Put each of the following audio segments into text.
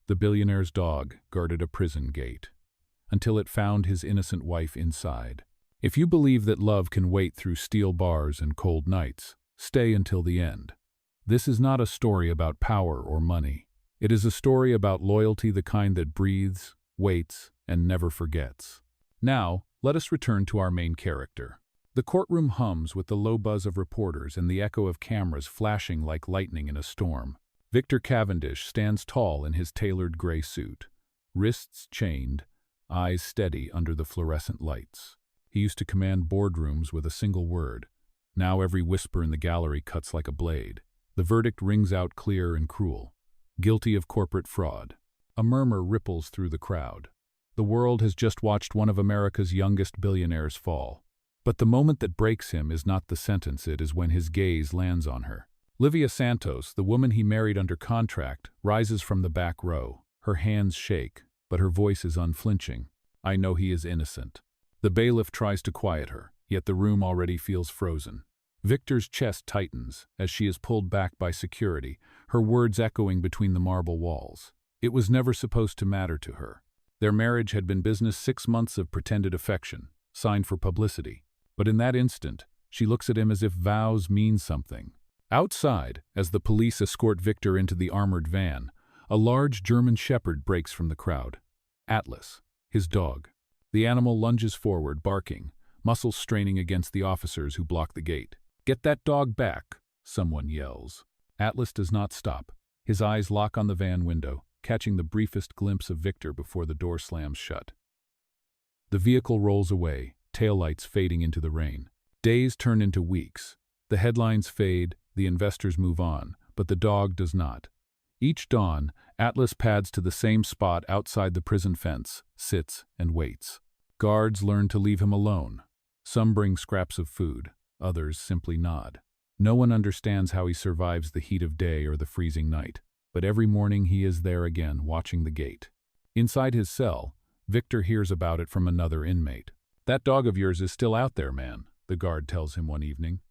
the billionaire's dog guarded a prison gate, until it found his innocent wife inside. If you believe that love can wait through steel bars and cold nights, stay until the end. This is not a story about power or money. It is a story about loyalty, the kind that breathes, waits, and never forgets. Now, let us return to our main character. The courtroom hums with the low buzz of reporters and the echo of cameras flashing like lightning in a storm. Victor Cavendish stands tall in his tailored gray suit, wrists chained, eyes steady under the fluorescent lights. He used to command boardrooms with a single word. Now every whisper in the gallery cuts like a blade. The verdict rings out clear and cruel. Guilty of corporate fraud. A murmur ripples through the crowd. The world has just watched one of America's youngest billionaires fall. But the moment that breaks him is not the sentence, it is when his gaze lands on her. Livia Santos, the woman he married under contract, rises from the back row. Her hands shake, but her voice is unflinching. I know he is innocent. The bailiff tries to quiet her, yet the room already feels frozen. Victor's chest tightens as she is pulled back by security, her words echoing between the marble walls. It was never supposed to matter to her. Their marriage had been business, 6 months of pretended affection, signed for publicity. But in that instant, she looks at him as if vows mean something. Outside, as the police escort Victor into the armored van, a large German shepherd breaks from the crowd. Atlas, his dog. The animal lunges forward, barking, muscles straining against the officers who block the gate. "Get that dog back," someone yells. Atlas does not stop. His eyes lock on the van window, catching the briefest glimpse of Victor before the door slams shut. The vehicle rolls away, taillights fading into the rain. Days turn into weeks. The headlines fade, the investors move on, but the dog does not. Each dawn, Atlas pads to the same spot outside the prison fence, sits and waits. Guards learn to leave him alone. Some bring scraps of food, others simply nod. No one understands how he survives the heat of day or the freezing night, but every morning he is there again, watching the gate. Inside his cell, Victor hears about it from another inmate. "That dog of yours is still out there, man," the guard tells him one evening.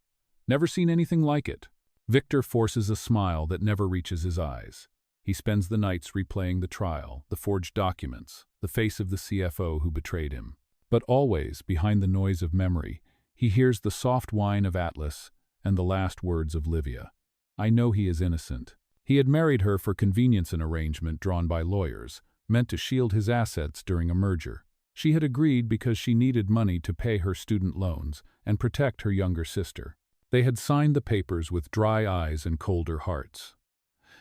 "Never seen anything like it." Victor forces a smile that never reaches his eyes. He spends the nights replaying the trial, the forged documents, the face of the CFO who betrayed him. But always, behind the noise of memory, he hears the soft whine of Atlas and the last words of Livia. I know he is innocent. He had married her for convenience, an arrangement drawn by lawyers, meant to shield his assets during a merger. She had agreed because she needed money to pay her student loans and protect her younger sister. They had signed the papers with dry eyes and colder hearts.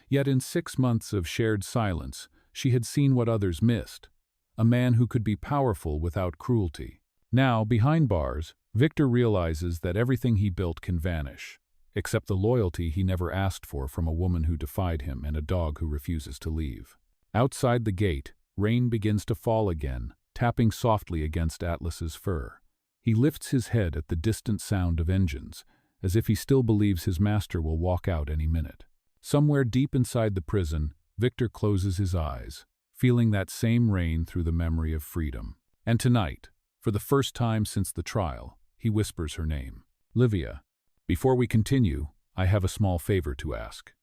Yet in 6 months of shared silence, she had seen what others missed. A man who could be powerful without cruelty. Now, behind bars, Victor realizes that everything he built can vanish, except the loyalty he never asked for from a woman who defied him and a dog who refuses to leave. Outside the gate, rain begins to fall again, tapping softly against Atlas's fur. He lifts his head at the distant sound of engines, as if he still believes his master will walk out any minute. Somewhere deep inside the prison, Victor closes his eyes, feeling that same rain through the memory of freedom. And tonight, for the first time since the trial, he whispers her name. "Livia, before we continue, I have a small favor to ask.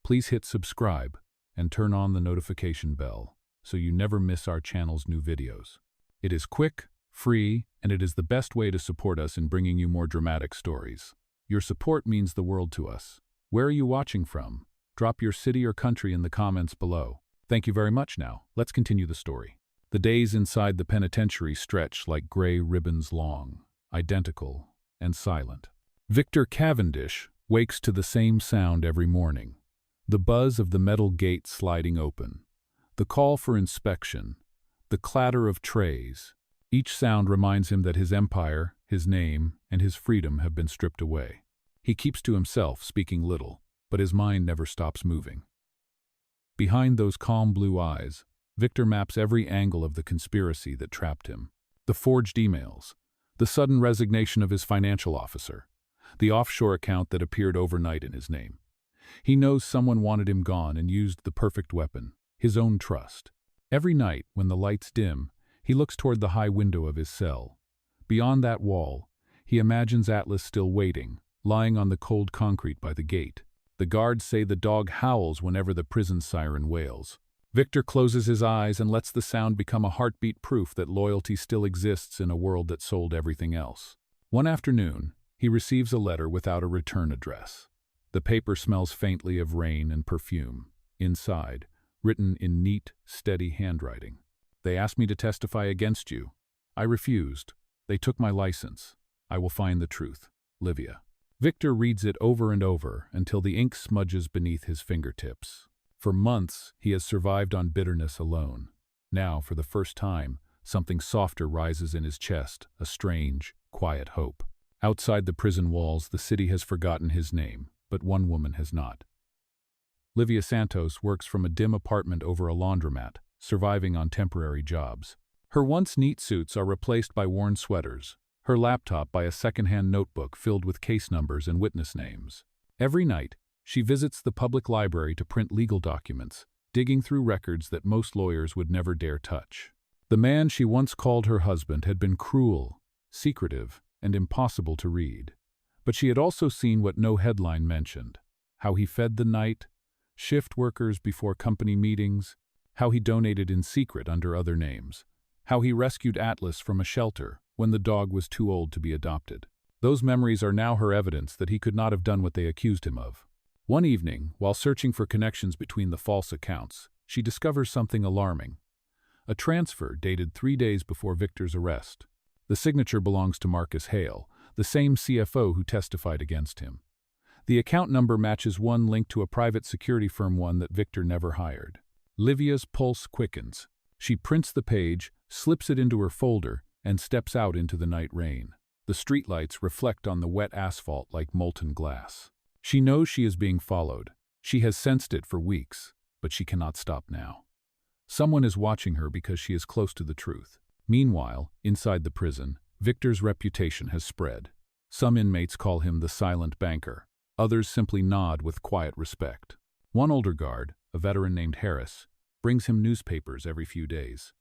Please hit subscribe and turn on the notification bell so you never miss our channel's new videos. It is quick, free, and it is the best way to support us in bringing you more dramatic stories. Your support means the world to us. Where are you watching from? Drop your city or country in the comments below. Thank you very much. Now, let's continue the story. The days inside the penitentiary stretch like gray ribbons long, identical and silent. Victor Cavendish wakes to the same sound every morning. The buzz of the metal gate sliding open. The call for inspection. The clatter of trays. Each sound reminds him that his empire, his name, and his freedom have been stripped away. He keeps to himself, speaking little, but his mind never stops moving. Behind those calm blue eyes, Victor maps every angle of the conspiracy that trapped him. The forged emails, the sudden resignation of his financial officer, the offshore account that appeared overnight in his name. He knows someone wanted him gone and used the perfect weapon, his own trust. Every night, when the lights dim, he looks toward the high window of his cell. Beyond that wall, he imagines Atlas still waiting, lying on the cold concrete by the gate. The guards say the dog howls whenever the prison siren wails. Victor closes his eyes and lets the sound become a heartbeat, proof that loyalty still exists in a world that sold everything else. One afternoon, he receives a letter without a return address. The paper smells faintly of rain and perfume. Inside, written in neat, steady handwriting. They asked me to testify against you. I refused. They took my license. I will find the truth. Livia. Victor reads it over and over until the ink smudges beneath his fingertips. For months, he has survived on bitterness alone. Now, for the first time, something softer rises in his chest, a strange, quiet hope. Outside the prison walls, the city has forgotten his name, but one woman has not. Livia Santos works from a dim apartment over a laundromat, surviving on temporary jobs. Her once neat suits are replaced by worn sweaters, her laptop by a second-hand notebook filled with case numbers and witness names. Every night, she visits the public library to print legal documents, digging through records that most lawyers would never dare touch. The man she once called her husband had been cruel, secretive, and impossible to read. But she had also seen what no headline mentioned: how he fed the night, shift workers before company meetings, how he donated in secret under other names, how he rescued Atlas from a shelter when the dog was too old to be adopted. Those memories are now her evidence that he could not have done what they accused him of. One evening, while searching for connections between the false accounts, she discovers something alarming. A transfer dated 3 days before Victor's arrest. The signature belongs to Marcus Hale, the same CFO who testified against him. The account number matches one linked to a private security firm, one that Victor never hired. Livia's pulse quickens. She prints the page, slips it into her folder, and steps out into the night rain. The streetlights reflect on the wet asphalt like molten glass. She knows she is being followed. She has sensed it for weeks, but she cannot stop now. Someone is watching her because she is close to the truth. Meanwhile, inside the prison, Victor's reputation has spread. Some inmates call him the silent banker. Others simply nod with quiet respect. One older guard, a veteran named Harris, brings him newspapers every few days.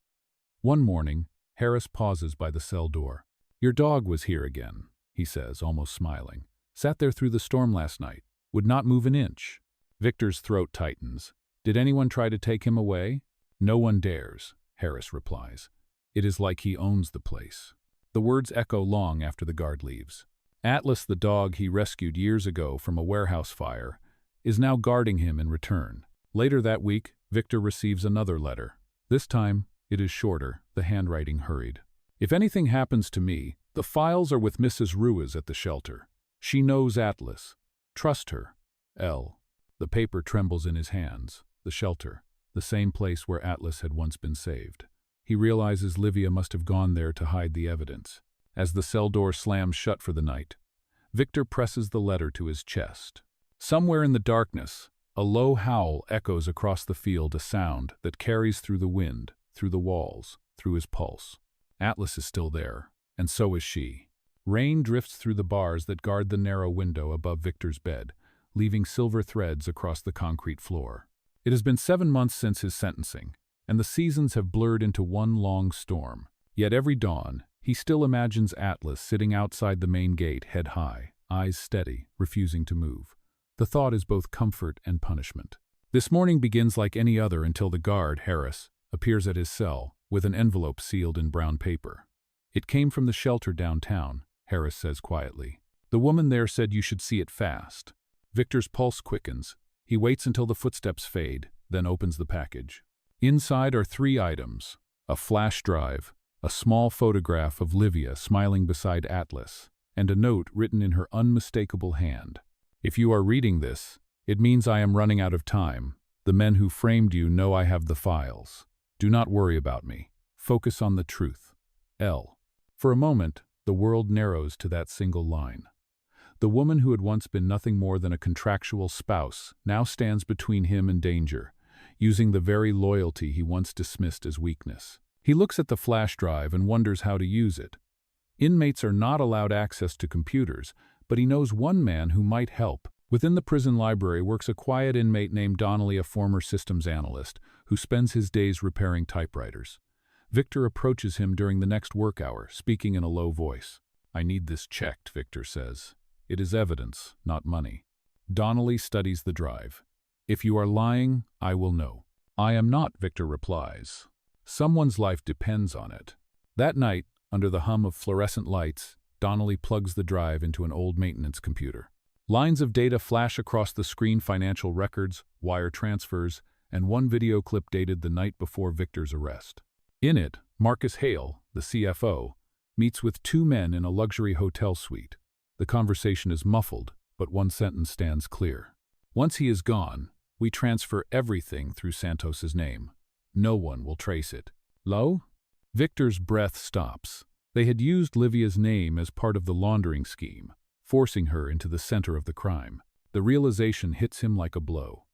One morning, Harris pauses by the cell door. "Your dog was here again," he says, almost smiling. "Sat there through the storm last night. Would not move an inch." Victor's throat tightens. "Did anyone try to take him away?" "No one dares," Harris replies. It is like he owns the place. The words echo long after the guard leaves. Atlas, the dog he rescued years ago from a warehouse fire, is now guarding him in return. Later that week, Victor receives another letter. This time, it is shorter, the handwriting hurried. "If anything happens to me, the files are with Mrs. Ruiz at the shelter. She knows Atlas. Trust her. L." The paper trembles in his hands. The shelter, the same place where Atlas had once been saved. He realizes Livia must have gone there to hide the evidence. As the cell door slams shut for the night, Victor presses the letter to his chest. Somewhere in the darkness, a low howl echoes across the field, a sound that carries through the wind, through the walls, through his pulse. Atlas is still there, and so is she. Rain drifts through the bars that guard the narrow window above Victor's bed, leaving silver threads across the concrete floor. It has been 7 months since his sentencing, and the seasons have blurred into one long storm. Yet every dawn, he still imagines Atlas sitting outside the main gate, head high, eyes steady, refusing to move. The thought is both comfort and punishment. This morning begins like any other until the guard, Harris, appears at his cell with an envelope sealed in brown paper. "It came from the shelter downtown," Harris says quietly. "The woman there said you should see it fast." Victor's pulse quickens. He waits until the footsteps fade, then opens the package. Inside are 3 items: a flash drive, a small photograph of Livia smiling beside Atlas, and a note written in her unmistakable hand. "If you are reading this, it means I am running out of time. The men who framed you know I have the files. Do not worry about me. Focus on the truth. L." For a moment, the world narrows to that single line. The woman who had once been nothing more than a contractual spouse now stands between him and danger, using the very loyalty he once dismissed as weakness. He looks at the flash drive and wonders how to use it. Inmates are not allowed access to computers, but he knows one man who might help. Within the prison library works a quiet inmate named Donnelly, a former systems analyst, who spends his days repairing typewriters. Victor approaches him during the next work hour, speaking in a low voice. "I need this checked," Victor says. "It is evidence, not money." Donnelly studies the drive. "If you are lying, I will know." I am not, Victor replies. Someone's life depends on it. That night, under the hum of fluorescent lights, Donnelly plugs the drive into an old maintenance computer. Lines of data flash across the screen: financial records, wire transfers, and one video clip dated the night before Victor's arrest. In it, Marcus Hale, the CFO, meets with two men in a luxury hotel suite. The conversation is muffled, but one sentence stands clear. Once he is gone, we transfer everything through Santos's name. No one will trace it. Lo? Victor's breath stops. They had used Livia's name as part of the laundering scheme, forcing her into the center of the crime. The realization hits him like a blow.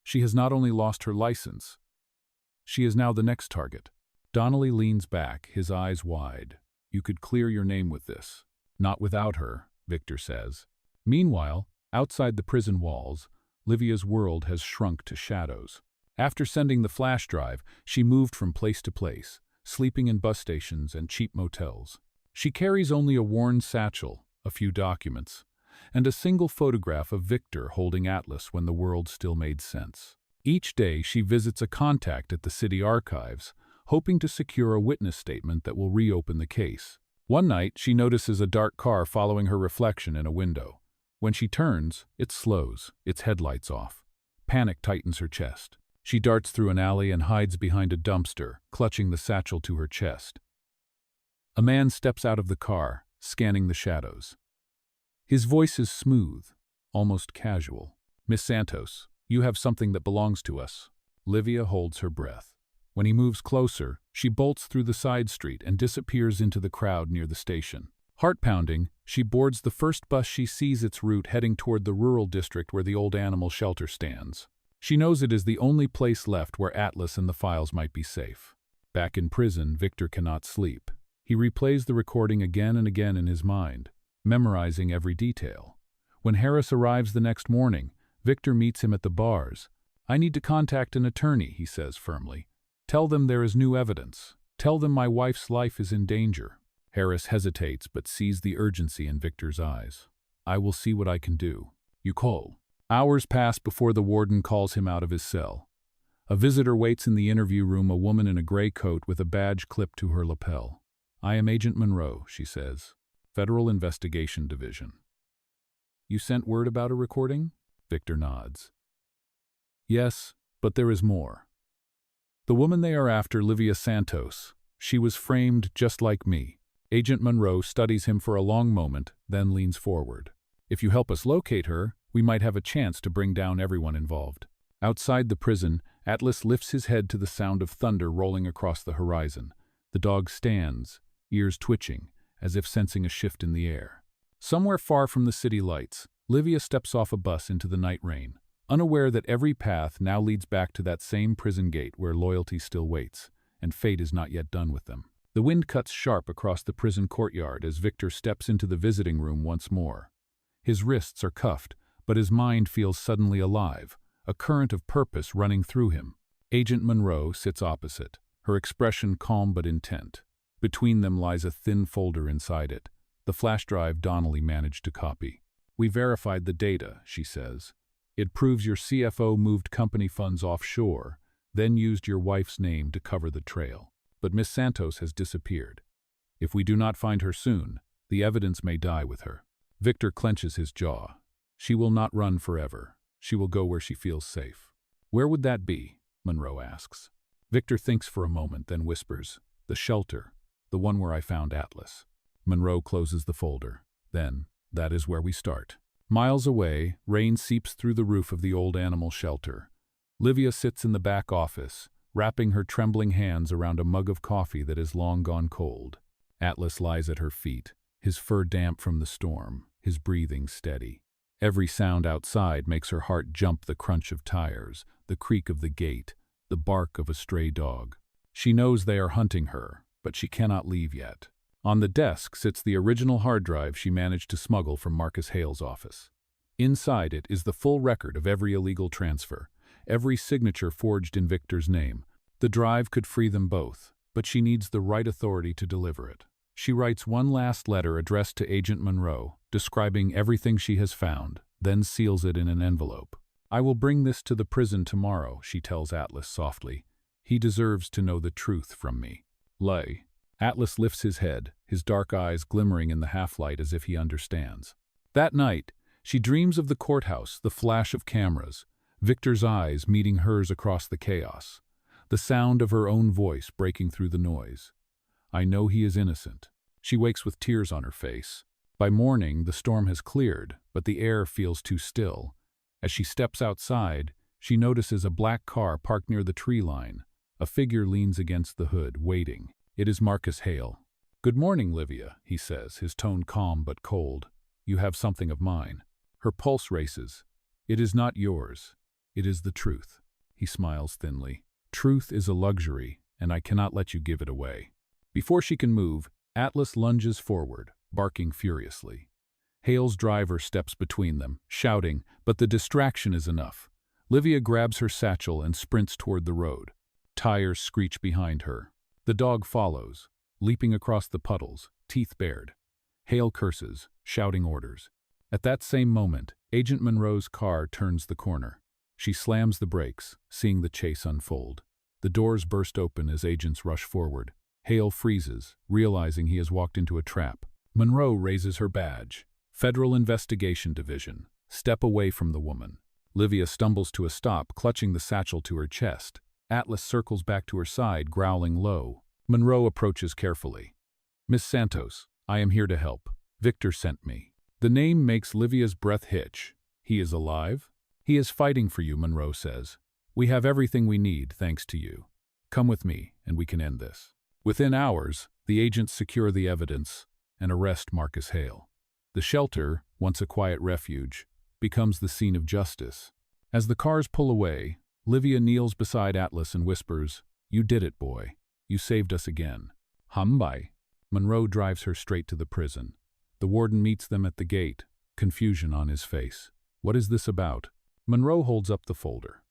She has not only lost her license, she is now the next target. Donnelly leans back, his eyes wide. You could clear your name with this. Not without her, Victor says. Meanwhile, outside the prison walls, Livia's world has shrunk to shadows. After sending the flash drive, she moved from place to place, sleeping in bus stations and cheap motels. She carries only a worn satchel, a few documents, and a single photograph of Victor holding Atlas when the world still made sense. Each day she visits a contact at the city archives, hoping to secure a witness statement that will reopen the case. One night, she notices a dark car following her reflection in a window. When she turns, it slows, its headlights off. Panic tightens her chest. She darts through an alley and hides behind a dumpster, clutching the satchel to her chest. A man steps out of the car, scanning the shadows. His voice is smooth, almost casual. Miss Santos, you have something that belongs to us. Livia holds her breath. When he moves closer, she bolts through the side street and disappears into the crowd near the station. Heart-pounding, she boards the first bus she sees its route heading toward the rural district where the old animal shelter stands. She knows it is the only place left where Atlas and the files might be safe. Back in prison, Victor cannot sleep. He replays the recording again and again in his mind, memorizing every detail. When Harris arrives the next morning, Victor meets him at the bars. I need to contact an attorney, he says firmly. Tell them there is new evidence. Tell them my wife's life is in danger. Harris hesitates but sees the urgency in Victor's eyes. I will see what I can do. You call. Hours pass before the warden calls him out of his cell. A visitor waits in the interview room, a woman in a gray coat with a badge clipped to her lapel. I am Agent Monroe, she says. Federal Investigation Division. You sent word about a recording? Victor nods. Yes, but there is more. The woman they are after, Livia Santos. She was framed just like me. Agent Monroe studies him for a long moment, then leans forward. If you help us locate her, we might have a chance to bring down everyone involved. Outside the prison, Atlas lifts his head to the sound of thunder rolling across the horizon. The dog stands, ears twitching, as if sensing a shift in the air. Somewhere far from the city lights, Livia steps off a bus into the night rain, unaware that every path now leads back to that same prison gate where loyalty still waits, and fate is not yet done with them. The wind cuts sharp across the prison courtyard as Victor steps into the visiting room once more. His wrists are cuffed, but his mind feels suddenly alive, a current of purpose running through him. Agent Monroe sits opposite, her expression calm but intent. Between them lies a thin folder inside it, the flash drive Donnelly managed to copy. We verified the data, she says. It proves your CFO moved company funds offshore, then used your wife's name to cover the trail. But Miss Santos has disappeared. If we do not find her soon, the evidence may die with her. Victor clenches his jaw. She will not run forever. She will go where she feels safe. Where would that be? Monroe asks. Victor thinks for a moment, then whispers, the shelter, the one where I found Atlas. Monroe closes the folder. Then, that is where we start. Miles away, rain seeps through the roof of the old animal shelter. Livia sits in the back office, wrapping her trembling hands around a mug of coffee that is long gone cold. Atlas lies at her feet, his fur damp from the storm, his breathing steady. Every sound outside makes her heart jump: the crunch of tires, the creak of the gate, the bark of a stray dog. She knows they are hunting her, but she cannot leave yet. On the desk sits the original hard drive she managed to smuggle from Marcus Hale's office. Inside it is the full record of every illegal transfer, every signature forged in Victor's name. The drive could free them both, but she needs the right authority to deliver it. She writes one last letter addressed to Agent Monroe, describing everything she has found, then seals it in an envelope. I will bring this to the prison tomorrow, she tells Atlas softly. He deserves to know the truth from me. Lay. Atlas lifts his head, his dark eyes glimmering in the half-light as if he understands. That night, she dreams of the courthouse, the flash of cameras, Victor's eyes meeting hers across the chaos, the sound of her own voice breaking through the noise. I know he is innocent. She wakes with tears on her face. By morning, the storm has cleared, but the air feels too still. As she steps outside, she notices a black car parked near the tree line. A figure leans against the hood, waiting. It is Marcus Hale. Good morning, Livia, he says, his tone calm but cold. You have something of mine. Her pulse races. It is not yours. It is the truth. He smiles thinly. Truth is a luxury, and I cannot let you give it away. Before she can move, Atlas lunges forward, barking furiously. Hale's driver steps between them, shouting, but the distraction is enough. Livia grabs her satchel and sprints toward the road. Tires screech behind her. The dog follows, leaping across the puddles, teeth bared. Hale curses, shouting orders. At that same moment, Agent Monroe's car turns the corner. She slams the brakes, seeing the chase unfold. The doors burst open as agents rush forward. Hale freezes, realizing he has walked into a trap. Monroe raises her badge. Federal Investigation Division. Step away from the woman. Livia stumbles to a stop, clutching the satchel to her chest. Atlas circles back to her side, growling low. Monroe approaches carefully. Miss Santos, I am here to help. Victor sent me. The name makes Livia's breath hitch. He is alive? He is fighting for you, Monroe says. We have everything we need, thanks to you. Come with me, and we can end this. Within hours, the agents secure the evidence and arrest Marcus Hale. The shelter, once a quiet refuge, becomes the scene of justice. As the cars pull away, Livia kneels beside Atlas and whispers, You did it, boy. You saved us again. Humbai. Monroe drives her straight to the prison. The warden meets them at the gate, confusion on his face. What is this about? Monroe holds up the folder.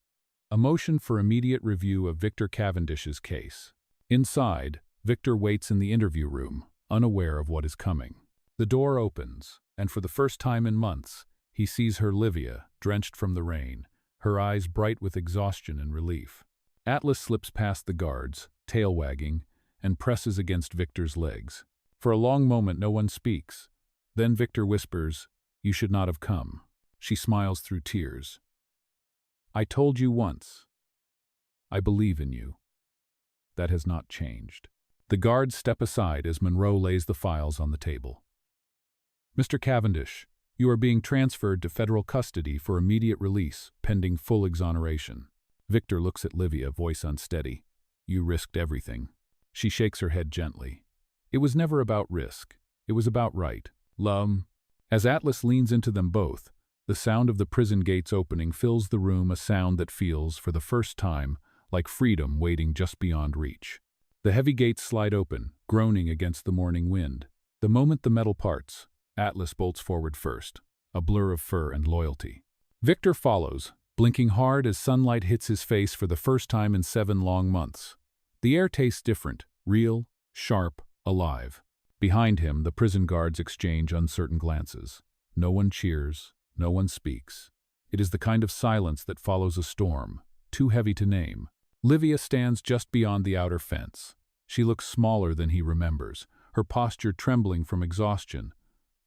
A motion for immediate review of Victor Cavendish's case. Inside, Victor waits in the interview room, unaware of what is coming. The door opens, and for the first time in months, he sees her Livia, drenched from the rain, her eyes bright with exhaustion and relief. Atlas slips past the guards, tail wagging, and presses against Victor's legs. For a long moment no one speaks. Then Victor whispers, You should not have come. She smiles through tears. I told you once. I believe in you. That has not changed. The guards step aside as Monroe lays the files on the table. Mr. Cavendish, you are being transferred to federal custody for immediate release, pending full exoneration. Victor looks at Livia, voice unsteady. You risked everything. She shakes her head gently. It was never about risk. It was about right. As Atlas leans into them both, the sound of the prison gates opening fills the room, a sound that feels, for the first time, like freedom waiting just beyond reach. The heavy gates slide open, groaning against the morning wind. The moment the metal parts, Atlas bolts forward first, a blur of fur and loyalty. Victor follows, blinking hard as sunlight hits his face for the first time in 7 long months. The air tastes different, real, sharp, alive. Behind him, the prison guards exchange uncertain glances. No one cheers, no one speaks. It is the kind of silence that follows a storm, too heavy to name. Livia stands just beyond the outer fence. She looks smaller than he remembers, her posture trembling from exhaustion.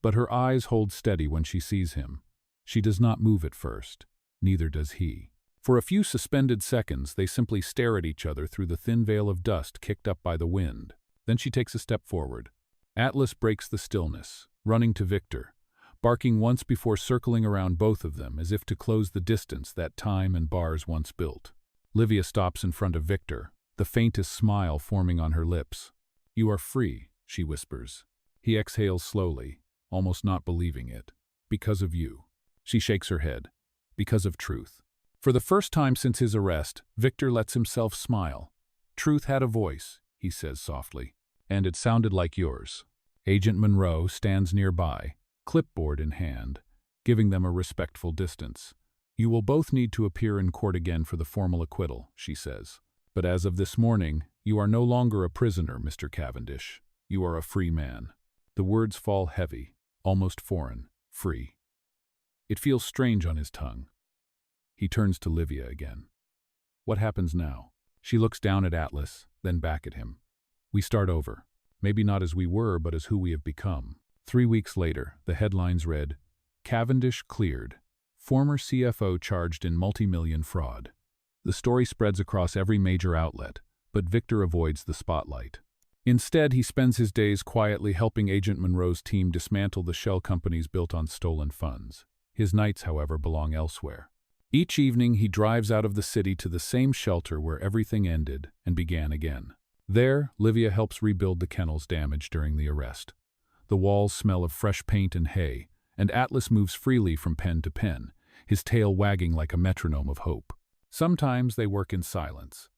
But her eyes hold steady when she sees him. She does not move at first. Neither does he. For a few suspended seconds, they simply stare at each other through the thin veil of dust kicked up by the wind. Then she takes a step forward. Atlas breaks the stillness, running to Victor, barking once before circling around both of them as if to close the distance that time and bars once built. Livia stops in front of Victor, the faintest smile forming on her lips. You are free, she whispers. He exhales slowly, almost not believing it. Because of you. She shakes her head. Because of truth. For the first time since his arrest, Victor lets himself smile. Truth had a voice, he says softly. And it sounded like yours. Agent Monroe stands nearby, clipboard in hand, giving them a respectful distance. You will both need to appear in court again for the formal acquittal, she says. But as of this morning, you are no longer a prisoner, Mr. Cavendish. You are a free man. The words fall heavy, almost foreign, free. It feels strange on his tongue. He turns to Livia again. What happens now? She looks down at Atlas, then back at him. We start over. Maybe not as we were, but as who we have become. 3 weeks later, the headlines read, Cavendish cleared. Former CFO charged in multi-million fraud. The story spreads across every major outlet, but Victor avoids the spotlight. Instead, he spends his days quietly helping Agent Monroe's team dismantle the shell companies built on stolen funds. His nights, however, belong elsewhere. Each evening, he drives out of the city to the same shelter where everything ended and began again. There, Livia helps rebuild the kennels damaged during the arrest. The walls smell of fresh paint and hay, and Atlas moves freely from pen to pen, his tail wagging like a metronome of hope. Sometimes they work in silence.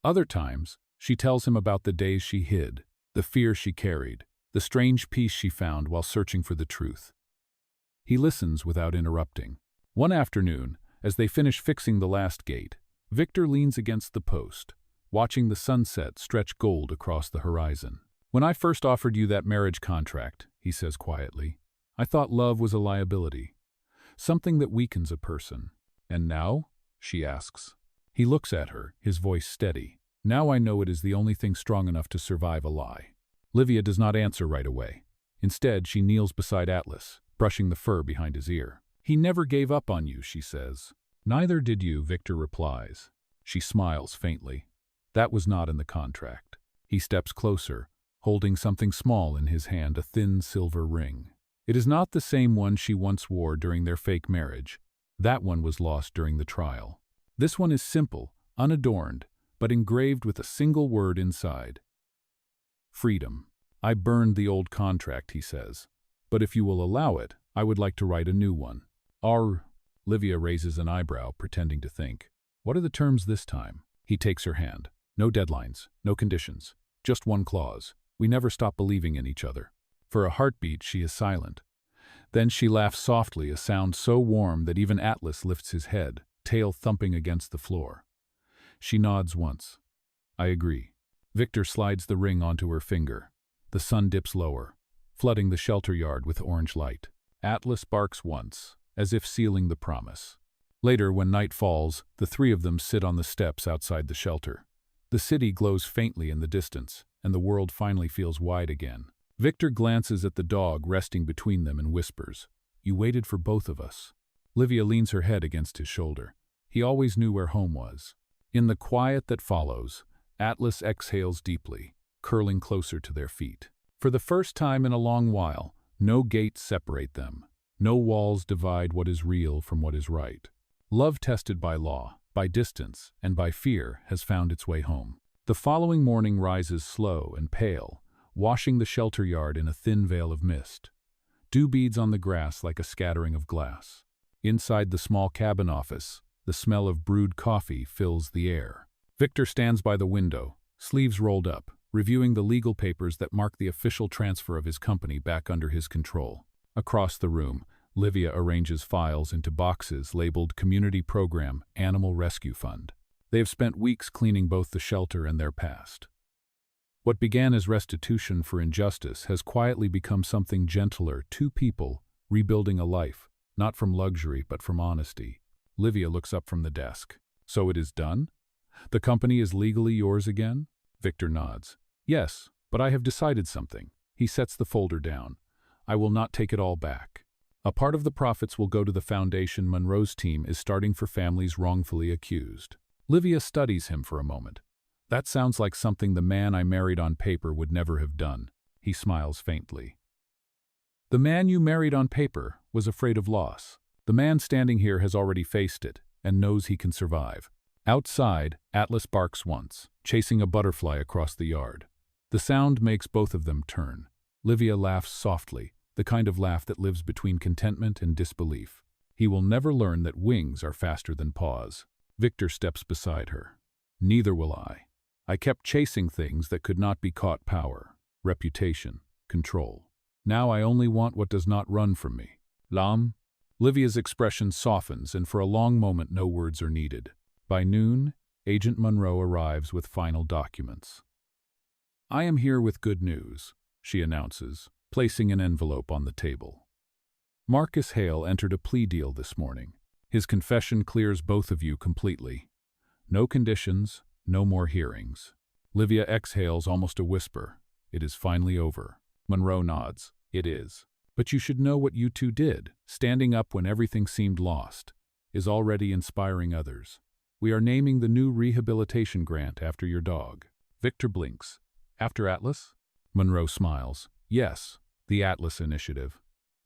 Other times, she tells him about the days she hid, the fear she carried, the strange peace she found while searching for the truth. He listens without interrupting. One afternoon, as they finish fixing the last gate, Victor leans against the post, watching the sunset stretch gold across the horizon. When I first offered you that marriage contract, he says quietly, I thought love was a liability, something that weakens a person. And now? She asks. He looks at her, his voice steady. Now I know it is the only thing strong enough to survive a lie. Livia does not answer right away. Instead, she kneels beside Atlas, brushing the fur behind his ear. He never gave up on you, she says. Neither did you, Victor replies. She smiles faintly. That was not in the contract. He steps closer, holding something small in his hand, a thin silver ring. It is not the same one she once wore during their fake marriage. That one was lost during the trial. This one is simple, unadorned, but engraved with a single word inside. Freedom. I burned the old contract, he says. But if you will allow it, I would like to write a new one. Livia raises an eyebrow, pretending to think. What are the terms this time? He takes her hand. No deadlines, no conditions. Just one clause. We never stop believing in each other. For a heartbeat, she is silent. Then she laughs softly, a sound so warm that even Atlas lifts his head, tail thumping against the floor. She nods once. I agree. Victor slides the ring onto her finger. The sun dips lower, flooding the shelter yard with orange light. Atlas barks once, as if sealing the promise. Later, when night falls, the three of them sit on the steps outside the shelter. The city glows faintly in the distance, and the world finally feels wide again. Victor glances at the dog resting between them and whispers, You waited for both of us. Livia leans her head against his shoulder. He always knew where home was. In the quiet that follows, Atlas exhales deeply, curling closer to their feet. For the first time in a long while, no gates separate them. No walls divide what is real from what is right. Love tested by law, by distance, and by fear has found its way home. The following morning rises slow and pale, washing the shelter yard in a thin veil of mist. Dew beads on the grass like a scattering of glass. Inside the small cabin office, the smell of brewed coffee fills the air. Victor stands by the window, sleeves rolled up, reviewing the legal papers that mark the official transfer of his company back under his control. Across the room, Livia arranges files into boxes labeled Community Program, Animal Rescue Fund. They have spent weeks cleaning both the shelter and their past. What began as restitution for injustice has quietly become something gentler, two people rebuilding a life, not from luxury but from honesty. Livia looks up from the desk. So it is done? The company is legally yours again? Victor nods. Yes, but I have decided something. He sets the folder down. I will not take it all back. A part of the profits will go to the foundation Monroe's team is starting for families wrongfully accused. Livia studies him for a moment. That sounds like something the man I married on paper would never have done. He smiles faintly. The man you married on paper was afraid of loss. The man standing here has already faced it and knows he can survive. Outside, Atlas barks once, chasing a butterfly across the yard. The sound makes both of them turn. Livia laughs softly, the kind of laugh that lives between contentment and disbelief. He will never learn that wings are faster than paws. Victor steps beside her. Neither will I. I kept chasing things that could not be caught: power, reputation, control. Now I only want what does not run from me. Lam? Livia's expression softens, and for a long moment no words are needed. By noon, Agent Monroe arrives with final documents. I am here with good news, she announces, placing an envelope on the table. Marcus Hale entered a plea deal this morning. His confession clears both of you completely. No conditions, no more hearings. Livia exhales almost a whisper. It is finally over. Monroe nods. It is. But you should know what you two did, standing up when everything seemed lost, is already inspiring others. We are naming the new rehabilitation grant after your dog. Victor blinks. After Atlas? Monroe smiles. Yes, the Atlas Initiative.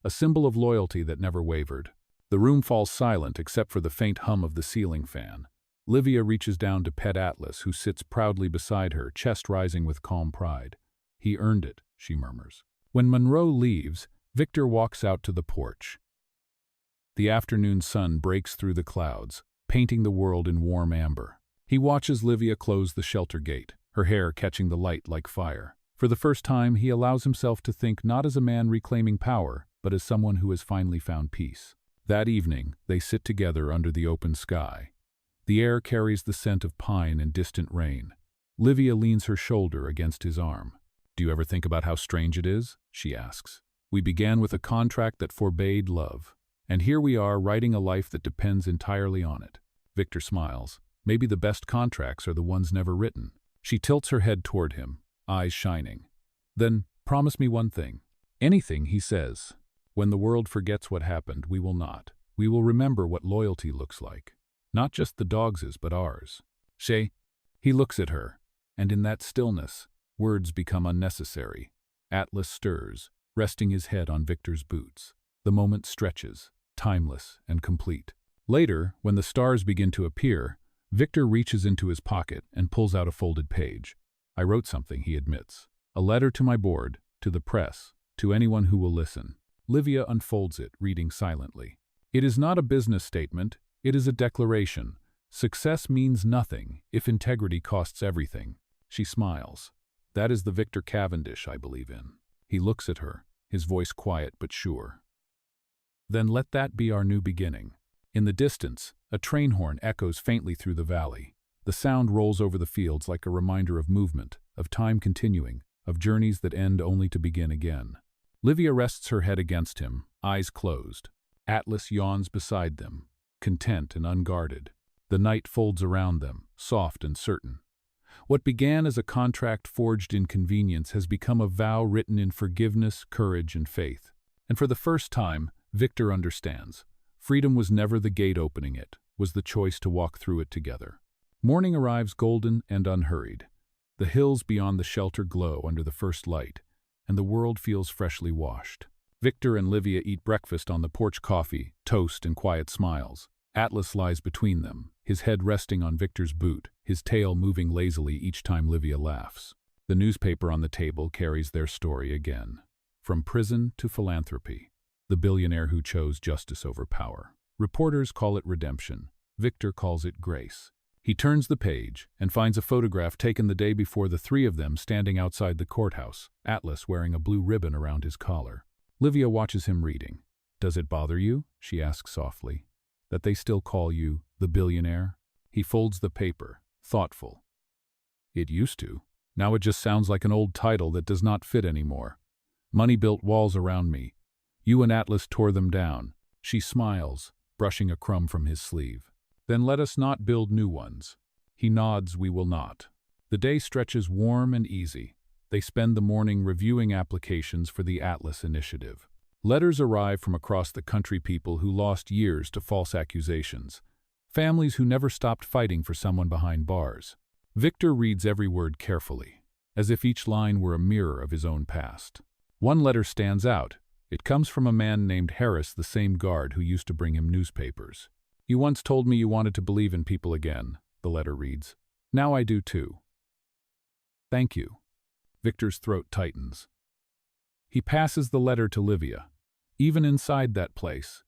A symbol of loyalty that never wavered. The room falls silent except for the faint hum of the ceiling fan. Livia reaches down to pet Atlas, who sits proudly beside her, chest rising with calm pride. He earned it, she murmurs. When Monroe leaves, Victor walks out to the porch. The afternoon sun breaks through the clouds, painting the world in warm amber. He watches Livia close the shelter gate, her hair catching the light like fire. For the first time, he allows himself to think not as a man reclaiming power, but as someone who has finally found peace. That evening, they sit together under the open sky. The air carries the scent of pine and distant rain. Livia leans her shoulder against his arm. Do you ever think about how strange it is? She asks. We began with a contract that forbade love. And here we are writing a life that depends entirely on it. Victor smiles. Maybe the best contracts are the ones never written. She tilts her head toward him, eyes shining. Then, promise me one thing. Anything, he says. When the world forgets what happened, we will not. We will remember what loyalty looks like. Not just the dogs's, but ours. Shay. He looks at her, and in that stillness, words become unnecessary. Atlas stirs, resting his head on Victor's boots. The moment stretches, timeless and complete. Later, when the stars begin to appear, Victor reaches into his pocket and pulls out a folded page. I wrote something, he admits. A letter to my board, to the press, to anyone who will listen. Livia unfolds it, reading silently. It is not a business statement, it is a declaration. Success means nothing if integrity costs everything. She smiles. That is the Victor Cavendish I believe in. He looks at her, his voice quiet but sure. Then let that be our new beginning. In the distance, a train horn echoes faintly through the valley. The sound rolls over the fields like a reminder of movement, of time continuing, of journeys that end only to begin again. Livia rests her head against him, eyes closed. Atlas yawns beside them, content and unguarded. The night folds around them, soft and certain. What began as a contract forged in convenience has become a vow written in forgiveness, courage, and faith. And for the first time, Victor understands. Freedom was never the gate opening it, was the choice to walk through it together. Morning arrives golden and unhurried. The hills beyond the shelter glow under the first light, and the world feels freshly washed. Victor and Livia eat breakfast on the porch, coffee, toast, and quiet smiles. Atlas lies between them, his head resting on Victor's boot, his tail moving lazily each time Livia laughs. The newspaper on the table carries their story again. From prison to philanthropy. The billionaire who chose justice over power. Reporters call it redemption. Victor calls it grace. He turns the page and finds a photograph taken the day before, the three of them standing outside the courthouse, Atlas wearing a blue ribbon around his collar. Livia watches him reading. Does it bother you, she asks softly, that they still call you the billionaire? He folds the paper, thoughtful. It used to. Now it just sounds like an old title that does not fit anymore. Money built walls around me. You and Atlas tore them down. She smiles, brushing a crumb from his sleeve. Then let us not build new ones. He nods. We will not. The day stretches warm and easy. They spend the morning reviewing applications for the Atlas Initiative. Letters arrive from across the country, people who lost years to false accusations. Families who never stopped fighting for someone behind bars. Victor reads every word carefully, as if each line were a mirror of his own past. One letter stands out. It comes from a man named Harris, the same guard who used to bring him newspapers. You once told me you wanted to believe in people again, the letter reads. Now I do too. Thank you. Victor's throat tightens. He passes the letter to Livia. Even inside that place,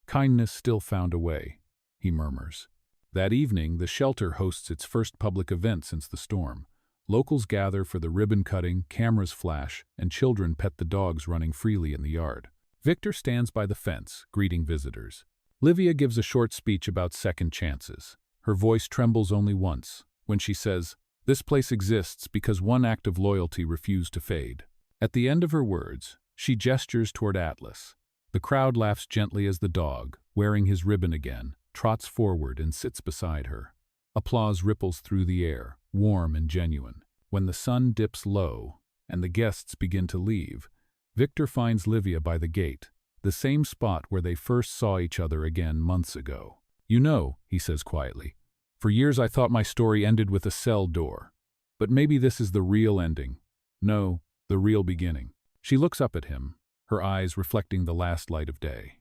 kindness still found a way, he murmurs. That evening, the shelter hosts its first public event since the storm. Locals gather for the ribbon cutting, cameras flash, and children pet the dogs running freely in the yard. Victor stands by the fence, greeting visitors. Livia gives a short speech about second chances. Her voice trembles only once, when she says, "This place exists because one act of loyalty refused to fade." At the end of her words, she gestures toward Atlas. The crowd laughs gently as the dog, wearing his ribbon again, trots forward and sits beside her. Applause ripples through the air, warm and genuine. When the sun dips low and the guests begin to leave, Victor finds Livia by the gate, the same spot where they first saw each other again months ago. "You know," he says quietly, "for years I thought my story ended with a cell door. But maybe this is the real ending. No, the real beginning." She looks up at him, her eyes reflecting the last light of day.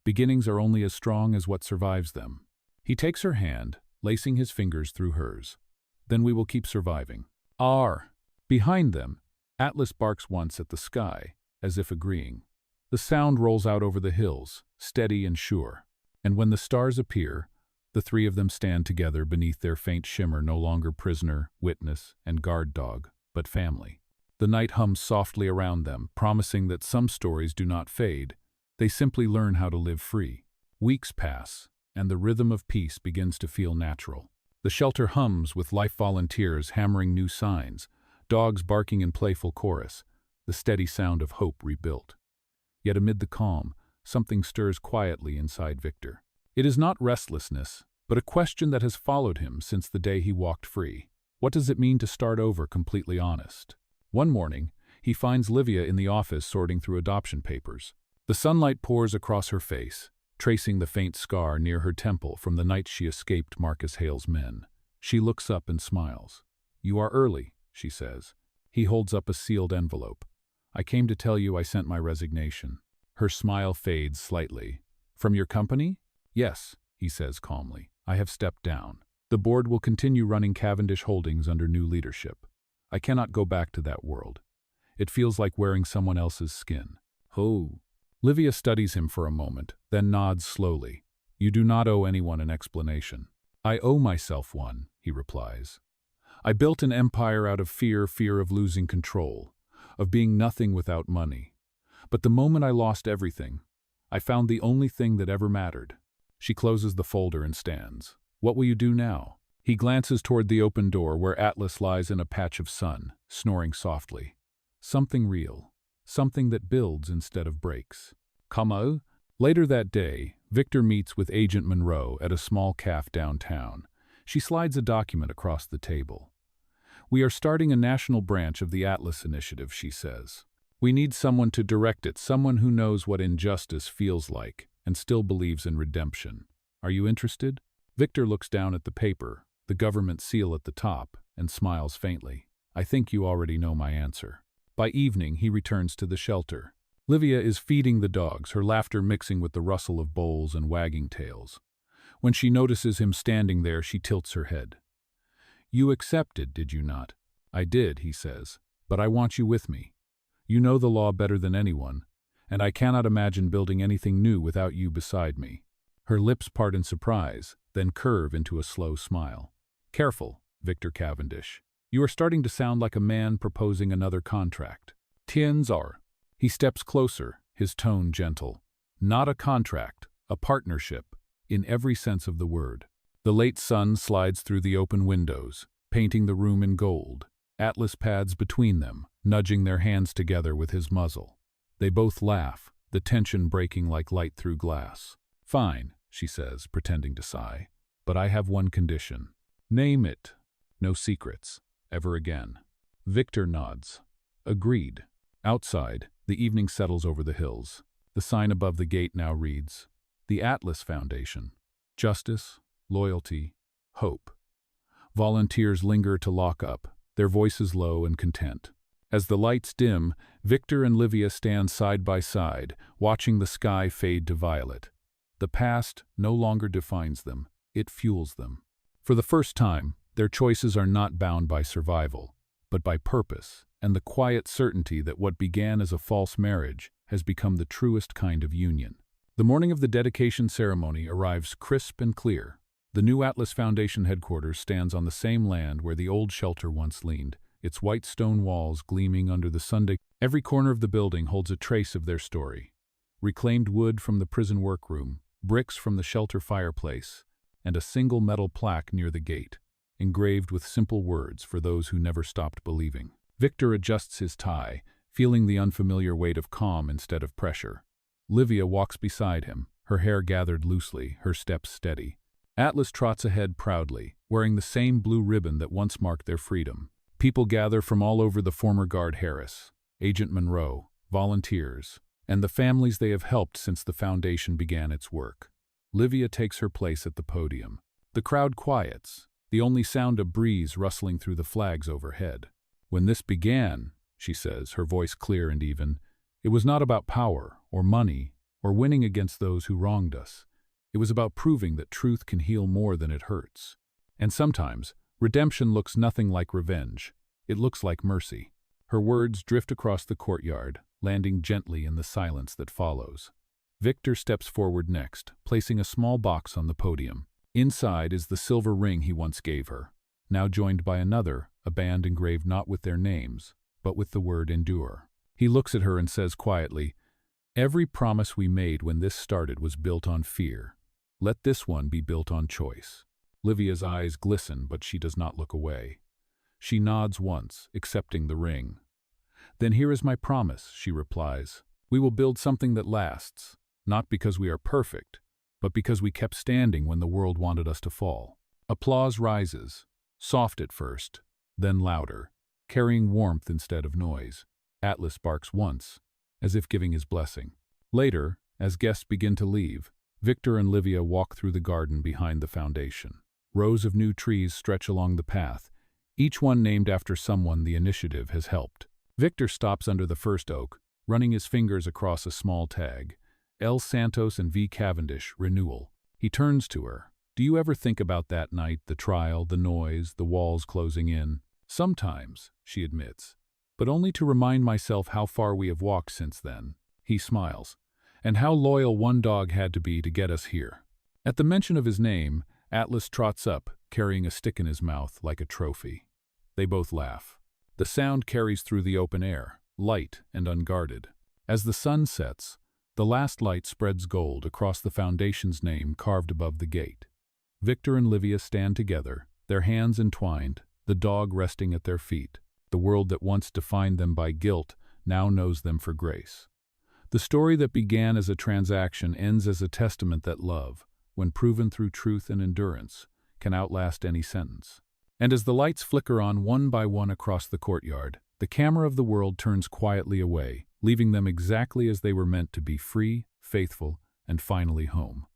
Beginnings are only as strong as what survives them. He takes her hand, lacing his fingers through hers. "Then we will keep surviving." Behind them, Atlas barks once at the sky, as if agreeing. The sound rolls out over the hills, steady and sure. And when the stars appear, the three of them stand together beneath their faint shimmer, no longer prisoner, witness, and guard dog, but family. The night hums softly around them, promising that some stories do not fade. They simply learn how to live free. Weeks pass, and the rhythm of peace begins to feel natural. The shelter hums with life volunteers hammering new signs, dogs barking in playful chorus, the steady sound of hope rebuilt. Yet amid the calm, something stirs quietly inside Victor. It is not restlessness, but a question that has followed him since the day he walked free. What does it mean to start over completely honest? One morning, he finds Livia in the office sorting through adoption papers. The sunlight pours across her face, tracing the faint scar near her temple from the night she escaped Marcus Hale's men. She looks up and smiles. "You are early," she says. He holds up a sealed envelope. "I came to tell you I sent my resignation." Her smile fades slightly. "From your company?" "Yes," he says calmly. "I have stepped down. The board will continue running Cavendish Holdings under new leadership. I cannot go back to that world. It feels like wearing someone else's skin." "Oh." Livia studies him for a moment, then nods slowly. "You do not owe anyone an explanation." "I owe myself one," he replies. "I built an empire out of fear of losing control, of being nothing without money. But the moment I lost everything, I found the only thing that ever mattered." She closes the folder and stands. "What will you do now?" He glances toward the open door where Atlas lies in a patch of sun, snoring softly. Something real. Something that builds instead of breaks. "Como?" Later that day, Victor meets with Agent Monroe at a small cafe downtown. She slides a document across the table. "We are starting a national branch of the Atlas Initiative," she says. "We need someone to direct it, someone who knows what injustice feels like and still believes in redemption. Are you interested?" Victor looks down at the paper, the government seal at the top, and smiles faintly. "I think you already know my answer." By evening, he returns to the shelter. Livia is feeding the dogs, her laughter mixing with the rustle of bowls and wagging tails. When she notices him standing there, she tilts her head. "You accepted, did you not?" "I did," he says, "but I want you with me. You know the law better than anyone, and I cannot imagine building anything new without you beside me." Her lips part in surprise, then curve into a slow smile. "Careful, Victor Cavendish. You are starting to sound like a man proposing another contract." "Tiens are." He steps closer, his tone gentle. "Not a contract, a partnership, in every sense of the word." The late sun slides through the open windows, painting the room in gold. Atlas pads between them, nudging their hands together with his muzzle. They both laugh, the tension breaking like light through glass. "Fine," she says, pretending to sigh. "But I have one condition." "Name it." "No secrets. Ever again." Victor nods. "Agreed." Outside, the evening settles over the hills. The sign above the gate now reads, "The Atlas Foundation. Justice, loyalty, hope." Volunteers linger to lock up, their voices low and content. As the lights dim, Victor and Livia stand side by side, watching the sky fade to violet. The past no longer defines them, it fuels them. For the first time, their choices are not bound by survival, but by purpose and the quiet certainty that what began as a false marriage has become the truest kind of union. The morning of the dedication ceremony arrives crisp and clear. The new Atlas Foundation headquarters stands on the same land where the old shelter once leaned, its white stone walls gleaming under the Sunday. Every corner of the building holds a trace of their story. Reclaimed wood from the prison workroom, bricks from the shelter fireplace, and a single metal plaque near the gate, engraved with simple words for those who never stopped believing. Victor adjusts his tie, feeling the unfamiliar weight of calm instead of pressure. Livia walks beside him, her hair gathered loosely, her steps steady. Atlas trots ahead proudly, wearing the same blue ribbon that once marked their freedom. People gather from all over the former guard Harris, Agent Monroe, volunteers, and the families they have helped since the Foundation began its work. Livia takes her place at the podium. The crowd quiets, the only sound a breeze rustling through the flags overhead. "When this began," she says, her voice clear and even, "it was not about power or money or winning against those who wronged us. It was about proving that truth can heal more than it hurts. And sometimes, redemption looks nothing like revenge. It looks like mercy." Her words drift across the courtyard, landing gently in the silence that follows. Victor steps forward next, placing a small box on the podium. Inside is the silver ring he once gave her, now joined by another, a band engraved not with their names, but with the word endure. He looks at her and says quietly, "Every promise we made when this started was built on fear. Let this one be built on choice." Livia's eyes glisten, but she does not look away. She nods once, accepting the ring. "Then here is my promise," she replies. "We will build something that lasts, not because we are perfect, but because we kept standing when the world wanted us to fall." Applause rises, soft at first, then louder, carrying warmth instead of noise. Atlas barks once, as if giving his blessing. Later, as guests begin to leave, Victor and Livia walk through the garden behind the Foundation. Rows of new trees stretch along the path, each one named after someone the initiative has helped. Victor stops under the first oak, running his fingers across a small tag. L. Santos and V. Cavendish, renewal. He turns to her. "Do you ever think about that night, the trial, the noise, the walls closing in?" "Sometimes," she admits, "but only to remind myself how far we have walked since then." He smiles. "And how loyal one dog had to be to get us here." At the mention of his name, Atlas trots up, carrying a stick in his mouth like a trophy. They both laugh. The sound carries through the open air, light and unguarded. As the sun sets, the last light spreads gold across the Foundation's name carved above the gate. Victor and Livia stand together, their hands entwined, the dog resting at their feet. The world that once defined them by guilt now knows them for grace. The story that began as a transaction ends as a testament that love, when proven through truth and endurance, can outlast any sentence. And as the lights flicker on one by one across the courtyard, the camera of the world turns quietly away, leaving them exactly as they were meant to be, free, faithful, and finally home.